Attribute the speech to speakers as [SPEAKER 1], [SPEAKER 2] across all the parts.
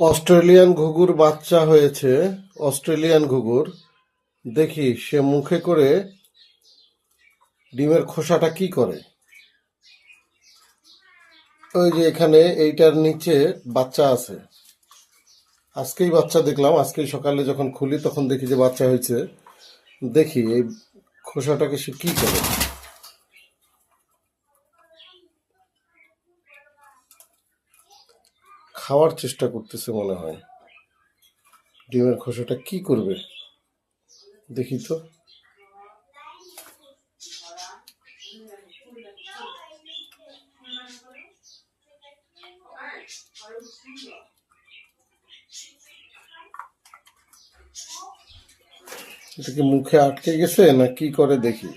[SPEAKER 1] Australian ঘুঘুর বাচ্চা হয়েছে। Australian ঘুঘুর, দেখি সে মুখে করে ডিমের খোসাটা কি করে। ওই যে এখানে এইটার নিচে বাচ্চা আছে। আজকেই বাচ্চা দেখলাম, আজকেই সকালে যখন খুলি তখন দেখি যে বাচ্চা হয়েছে। দেখি এই খোসাটাকে সে কি করে। খাওয়ার চেষ্টা করতেছে মনে হয়। ডিমের খোসাটা কি করবে দেখি তো। এটা কি মুখে আটকে গেছে না কি করে দেখি।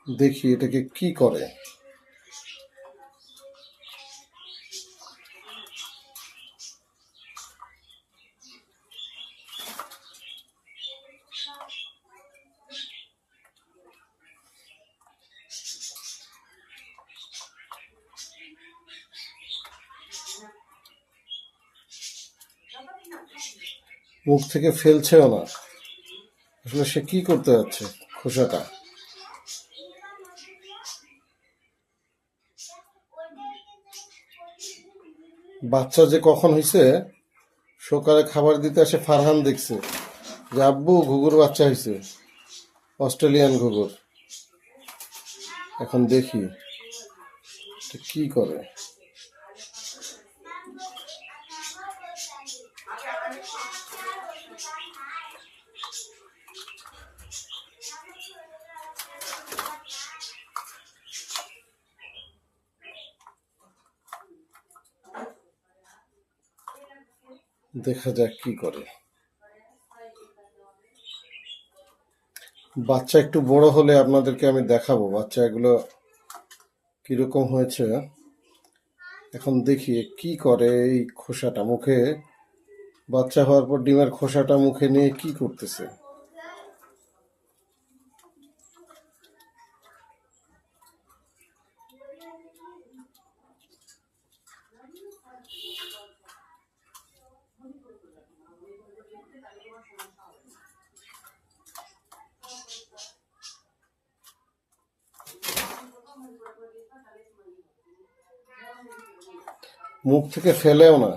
[SPEAKER 1] দেখি এটাকে কি করে। মুখ থেকে ফেলছেও না, আসলে সে কি করতে যাচ্ছে খোসাটা। বাচ্চা যে কখন হয়েছে, সকালে খাবার দিতে আসে ফারহান দেখছে যে আব্বু ঘুঘুর বাচ্চা হয়েছে, অস্ট্রেলিয়ান ঘুঘুর। এখন দেখি কি করে। দেখা যাক কি করে। বাচ্চা একটু বড় হলে আপনাদেরকে আমি দেখাবো বাচ্চা এগুলো কিরকম হয়েছে। এখন দেখি কি করে এই খোসাটা মুখে, বাচ্চা হওয়ার পর ডিমের খোসাটা মুখে নিয়ে কি করতেছে। মুখ থেকে ফেলেও না,